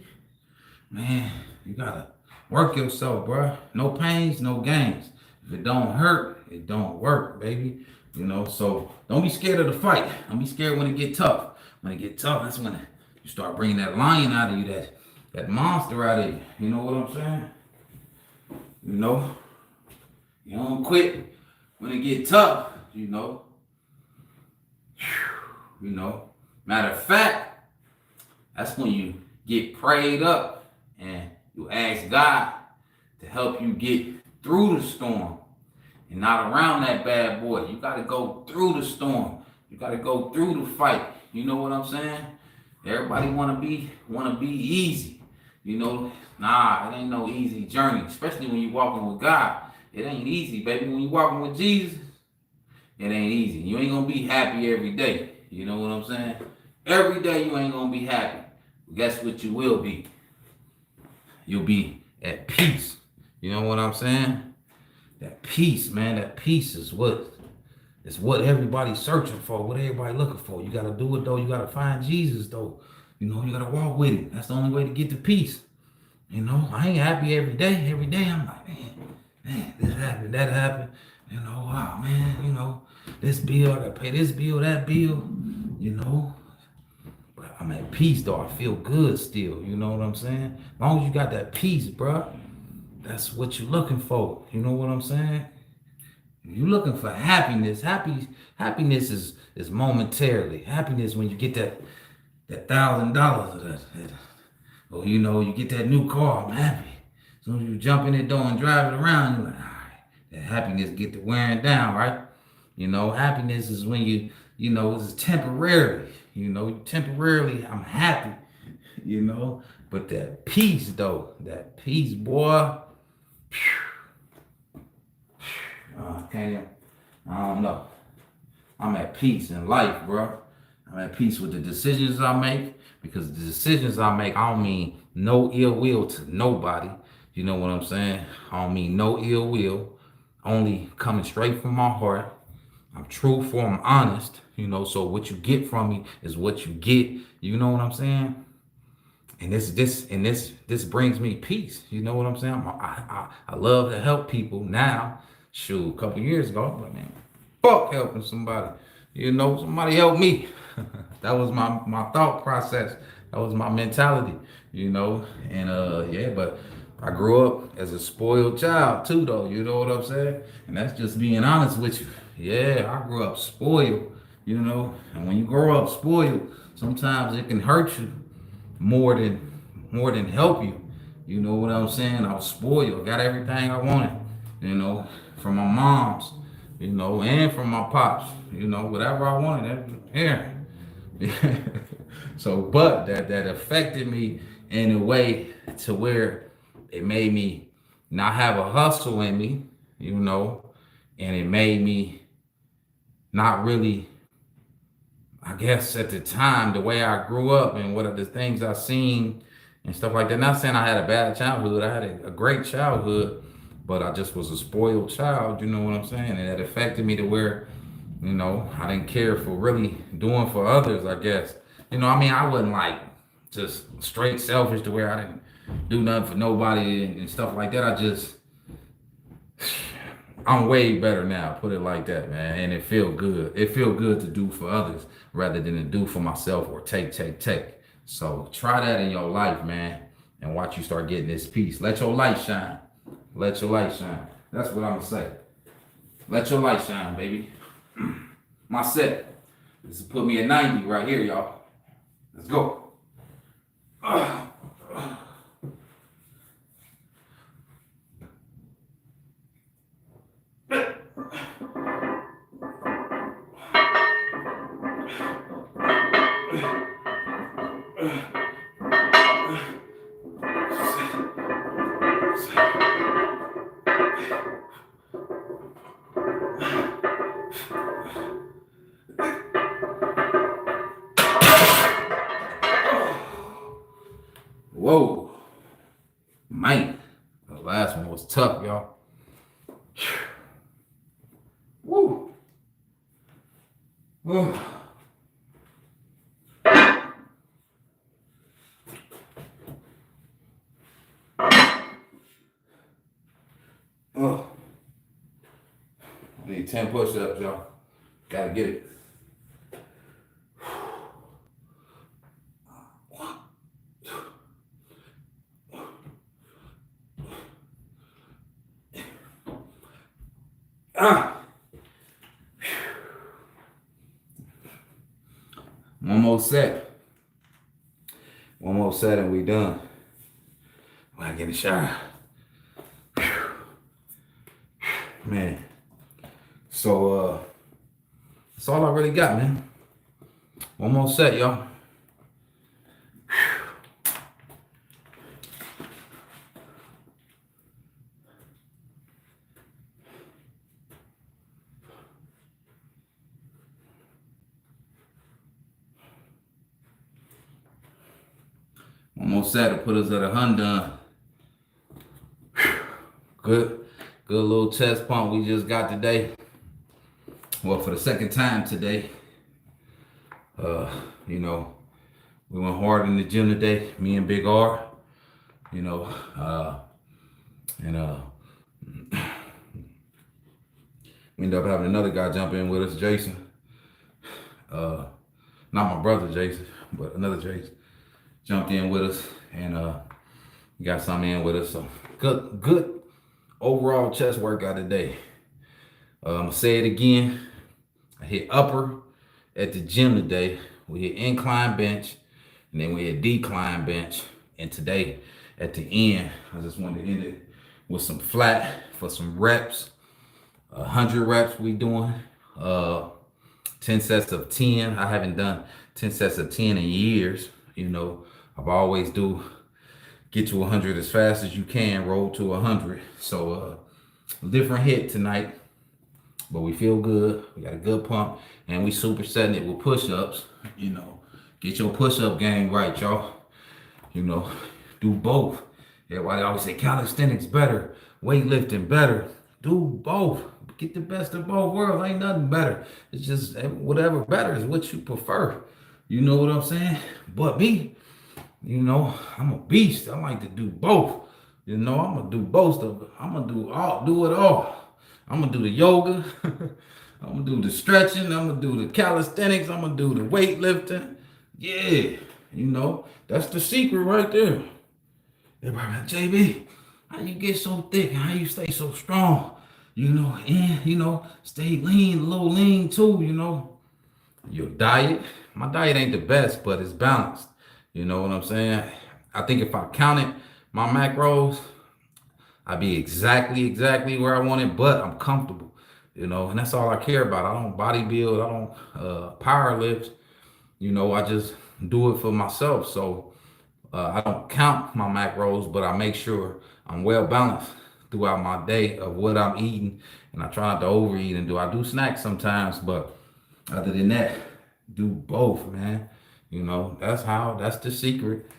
man, you gotta work yourself, bro. No pains, no gains. If it don't hurt, it don't work, baby. So don't be scared of the fight. Don't be scared when it get tough. When it get tough, that's when you start bringing that lion out of you, that monster out of you. You know what I'm saying? You don't quit when it get tough. Matter of fact, that's when you get prayed up and you ask God to help you get through the storm and not around that bad boy. You got to go through the storm. You got to go through the fight. You know what I'm saying? Everybody want to be easy. Nah, it ain't no easy journey, especially when you walking with God. It ain't easy, baby. When you walking with Jesus, it ain't easy. You ain't going to be happy every day. You know what I'm saying? Every day you ain't going to be happy. But guess what you will be? You'll be at peace. You know what I'm saying? That peace, man. That peace is what everybody's searching for, what everybody looking for. You got to do it, though. You got to find Jesus, though. You got to walk with him. That's the only way to get to peace. I ain't happy every day. Every day I'm like, man, this happened, that happened. Wow, man, this bill, I got to pay this bill, that bill, But I'm at peace, though. I feel good still. You know what I'm saying? As long as you got that peace, bro, that's what you're looking for. You know what I'm saying? You're looking for happiness. Happiness is momentarily. Happiness when you get that $1,000 or or you get that new car. I'm happy. As soon as you jump in that door and drive it around, you're like, all right, that happiness get to wearing down, right? Happiness is when it's temporary. Temporarily I'm happy, but that peace though, that peace, boy. Can't, I don't know. I'm at peace in life, bro. I'm at peace with the decisions I make because the decisions I make, I don't mean no ill will to nobody. You know what I'm saying? I don't mean no ill will. Only coming straight from my heart. I'm truthful, I'm honest, so what you get from me is what you get. You know what I'm saying? And this brings me peace. You know what I'm saying? I love to help people now. Shoot, a couple years ago, but man, fuck helping somebody. Somebody help me. That was my thought process. That was my mentality. And yeah, but I grew up as a spoiled child too, though. You know what I'm saying? And that's just being honest with you. Yeah, I grew up spoiled. And when you grow up spoiled, sometimes it can hurt you more than help you. You know what I'm saying? I was spoiled, got everything I wanted, from my moms, and from my pops, whatever I wanted, yeah. So, but that affected me in a way to where it made me not have a hustle in me, and it made me not really, I guess at the time, the way I grew up and what are the things I seen and stuff like that. Not saying I had a bad childhood. I had a great childhood, but I just was a spoiled child. You know what I'm saying? And it affected me to where, I didn't care for really doing for others, I guess. I wasn't like just straight selfish to where I didn't do nothing for nobody and stuff like that. I'm way better now, put it like that, man. And it feel good. It feel good to do for others rather than to do for myself or take. So try that in your life, man, and watch you start getting this peace. Let your light shine. Let your light shine. That's what I'm gonna say. Let your light shine, baby. My set. This will put me at 90 right here, y'all. Let's go. Whoa, man, the last one was tough, y'all. Woo. Woo. Oh. I need 10 push-ups, y'all. Gotta get it. One more set. One more set and we done. When I get in the shower. Man. So that's all I really got, man. One more set, y'all. One more set to put us at 100. Good little chest pump we just got today. Well, for the second time today. We went hard in the gym today, me and Big R. We ended up having another guy jump in with us, Jason. Not my brother Jason, but another Jason jumped in with us and got some in with us. So good overall chest workout today. I'm gonna say it again. I hit upper at the gym today. We hit incline bench, and then we hit decline bench. And today, at the end, I just wanted to end it with some flat for some reps. 100 reps we doing. 10 sets of 10. I haven't done 10 sets of 10 in years. You know, I've always do get to 100 as fast as you can, roll to 100. So different hit tonight, but we feel good. We got a good pump, and we supersetting it with push-ups. You know, get your push-up game right, y'all. You know, do both. Everybody always say calisthenics better, weightlifting better. Do both. Get the best of both worlds. Ain't nothing better. It's just whatever better is what you prefer. You know what I'm saying? But me, you know, I'm a beast. I like to do both. You know, I'm gonna do both of it. I'm gonna do it all. I'm gonna do the yoga. I'm gonna do the stretching. I'm gonna do the calisthenics. I'm gonna do the weightlifting. Yeah, you know, that's the secret right there. Everybody like, JB, how you get so thick? How you stay so strong? You know, and you know, stay lean, a little lean too, you know. Your diet, my diet ain't the best, but it's balanced. You know what I'm saying? I think if I counted my macros, I'd be exactly where I want it, but I'm comfortable, you know, and that's all I care about. I don't bodybuild, I don't power lift, you know, I just do it for myself. So I don't count my macros, but I make sure I'm well balanced throughout my day of what I'm eating, and I try not to overeat. And I do snacks sometimes, but other than that, do both, man. You know, that's the secret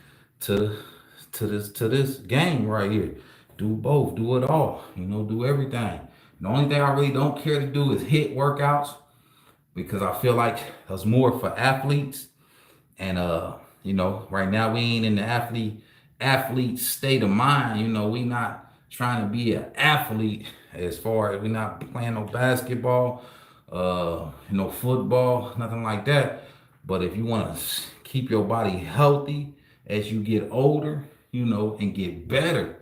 to this game right here. Do both, do it all, you know, do everything. The only thing I really don't care to do is hit workouts, because I feel like that's more for athletes. And you know, right now we ain't in the athlete state of mind. You know, we not trying to be an athlete, as far as we not playing no basketball, no football, nothing like that. But if you want to keep your body healthy as you get older, you know, and get better,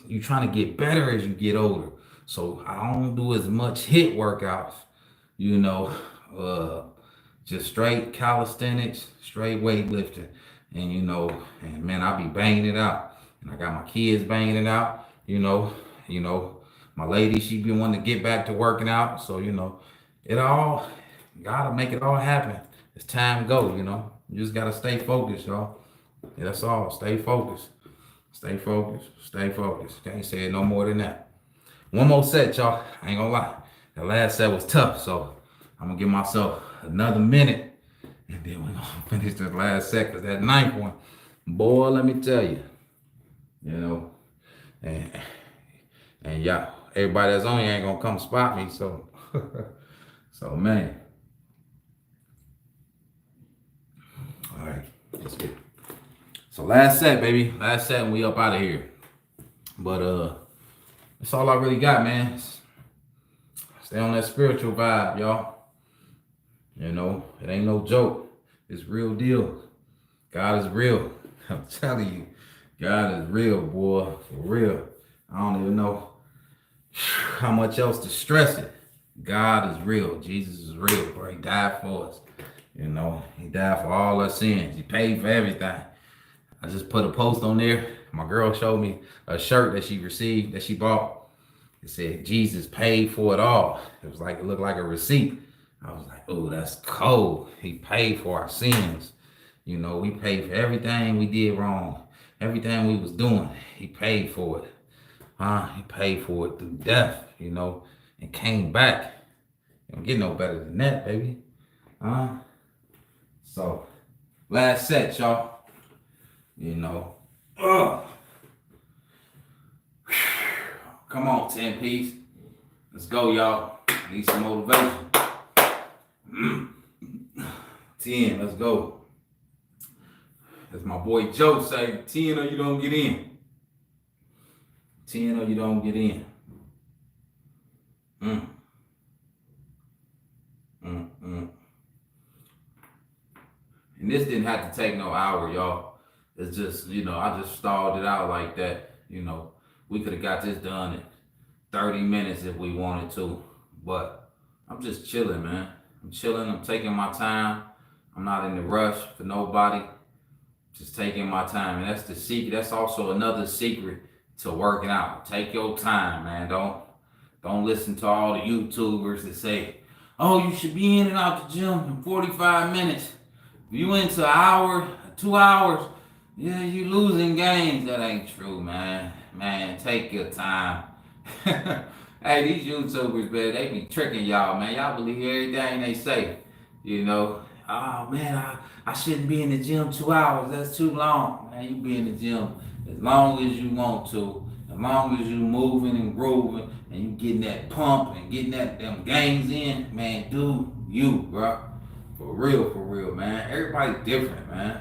you trying to get better as you get older. So I don't do as much hit workouts, you know, just straight calisthenics, straight weightlifting, and you know, and man, I be banging it out, and I got my kids banging it out, you know, my lady, she be wanting to get back to working out, so you know, it all gotta make it all happen as time go, you know. You just gotta stay focused, y'all. Yeah, that's all. Stay focused. Stay focused. Stay focused. Can't say it no more than that. One more set, y'all. I ain't gonna lie. The last set was tough, so I'm gonna give myself another minute, and then we're gonna finish this last set, because that ninth one, boy, let me tell you, you know, and yeah, everybody that's on here ain't gonna come spot me, so so man. All right, let's get it. So last set, baby. Last set, and we up out of here. But that's all I really got, man. Stay on that spiritual vibe, y'all. You know, it ain't no joke. It's real deal. God is real. I'm telling you, God is real, boy. For real. I don't even know how much else to stress it. God is real. Jesus is real, bro. He died for us. You know, he died for all our sins. He paid for everything. I just put a post on there. My girl showed me a shirt that she received, that she bought. It said, Jesus paid for it all. It looked like a receipt. I was like, oh, that's cold. He paid for our sins. You know, we paid for everything we did wrong. Everything we was doing, he paid for it. He paid for it through death, you know, and came back. You don't get no better than that, baby. So, last set, y'all. You know. Come on, 10 piece. Let's go, y'all. Need some motivation. 10, let's go. As my boy Joe say, 10 or you don't get in. 10 or you don't get in. And this didn't have to take no hour, y'all. It's just, you know, I just stalled it out like that. You know, we could have got this done 30 minutes if we wanted to. But I'm just chilling, man. I'm chilling. I'm taking my time. I'm not in the rush for nobody. Just taking my time. And that's the secret. That's also another secret to working out. Take your time, man. Don't listen to all the YouTubers that say, oh, you should be in and out the gym in 45 minutes. If you into an hour, 2 hours, yeah, you losing gains. That ain't true, man. Man, take your time. Hey, these YouTubers, man, they be tricking y'all, man. Y'all believe everything they say. You know, oh man, I shouldn't be in the gym 2 hours. That's too long. Man, you be in the gym as long as you want to, as long as you moving and grooving and you getting that pump and getting them gains in, man, do you, bro. For real, man. Everybody's different, man.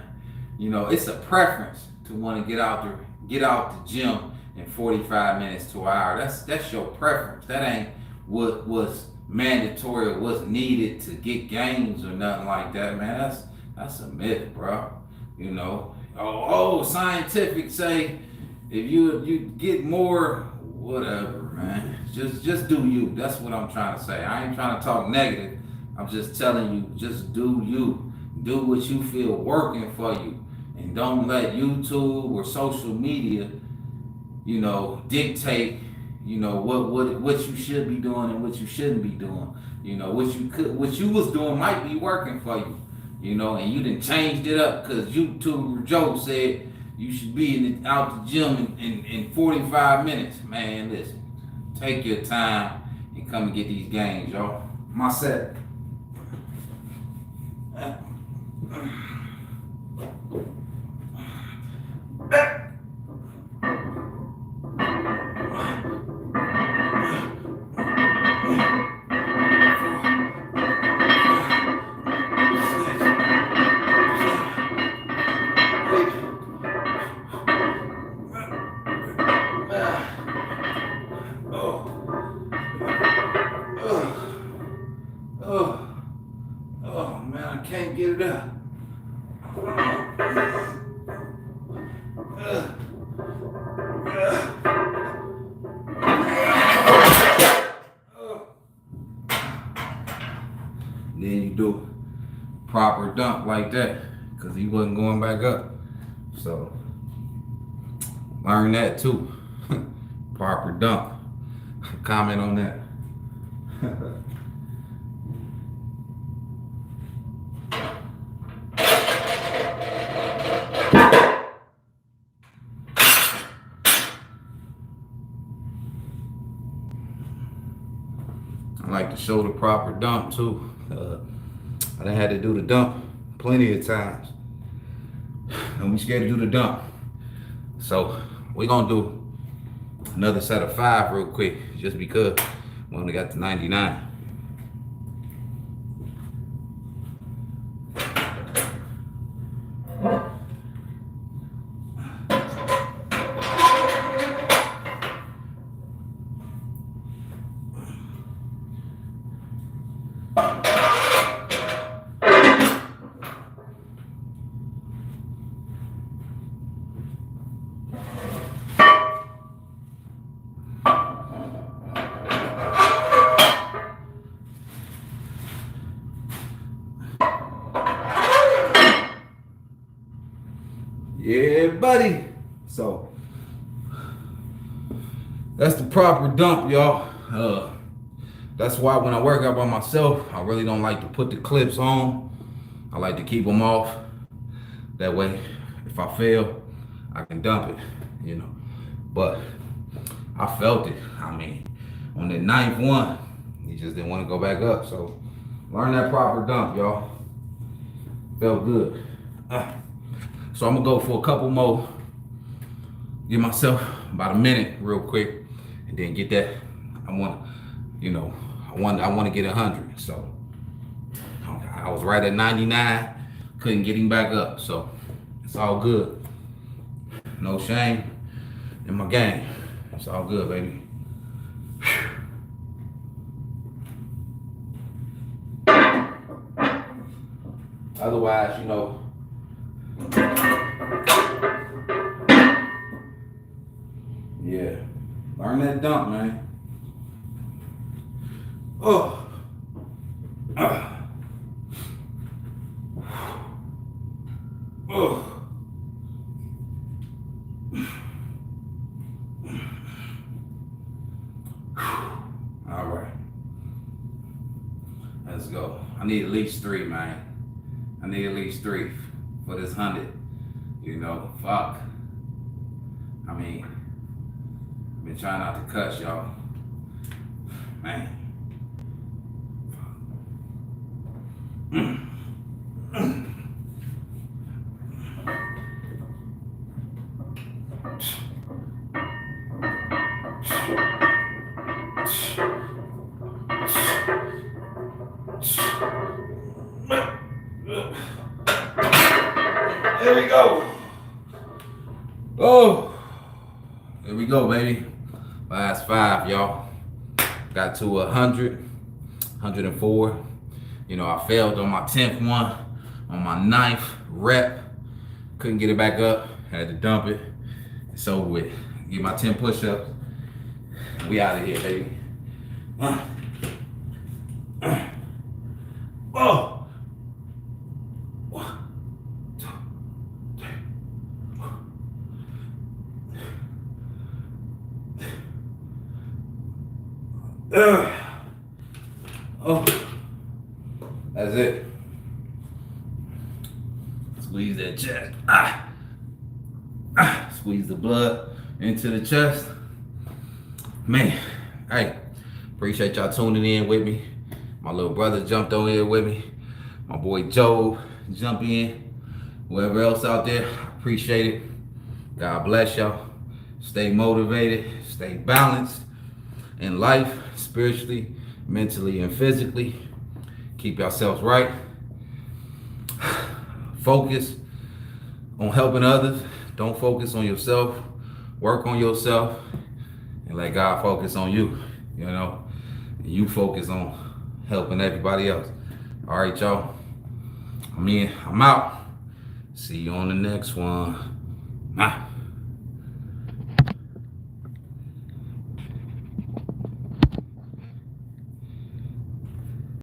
You know, it's a preference to want to get out the gym in 45 minutes to an hour. That's your preference. That ain't what was mandatory or what's needed to get gains or nothing like that, man. That's a myth, bro. You know. Oh, scientific say if you get more, whatever, man. Just do you. That's what I'm trying to say. I ain't trying to talk negative. I'm just telling you, just do you. Do what you feel working for you. And don't let YouTube or social media, you know, dictate, you know, what you should be doing and what you shouldn't be doing. You know, what you was doing might be working for you, you know, and you done changed it up because YouTuber Joe said you should be out the gym in 45 minutes. Man, listen, take your time and come and get these gains, y'all. My set. Oh man, I can't get it up. Then you do proper dump like that, because he wasn't going back up. So learn that too. Proper dump. Comment on that. I like to show the proper dump too. I done had to do the dump plenty of times. And we scared to do the dump. So we're gonna do another set of 5 real quick, just because we only got to 99. Yeah, buddy. So that's the proper dump, y'all. That's why when I work out by myself, I really don't like to put the clips on. I like to keep them off. That way, if I fail, I can dump it, you know. But I felt it. I mean, on the 9th one, he just didn't want to go back up. So learn that proper dump, y'all. Felt good. So I'm gonna go for a couple more. Give myself about a minute real quick, and then get that. I want to get 100. So I was right at 99, couldn't get him back up. So it's all good. No shame in my game. It's all good, baby. Otherwise, you know, yeah, learn that dump, man. Oh. Oh. All right. Let's go. I need at least 3, man. I need at least 3 for this 100. You know, fuck. I mean, I've been trying not to cuss, y'all. Man. There we go. Oh, there we go, baby. Last 5, y'all. Got to 100, 104. You know, I failed on my 10th one, on my 9th rep. Couldn't get it back up. Had to dump it. It's over with. Get my 10 push-ups. We out of here, baby. Oh. 1, 2, 3. Oh, that's it. Squeeze that chest. Squeeze the blood into the chest. Man, hey, appreciate y'all tuning in with me. My little brother jumped on here with me. My boy Joe jumped in. Whoever else out there, appreciate it. God bless y'all. Stay motivated, stay balanced in life, spiritually, mentally, and physically. Keep yourselves right. Focus on helping others. Don't focus on yourself. Work on yourself and let God focus on you. You know, you focus on helping everybody else. All right, y'all. I'm out. See you on the next one.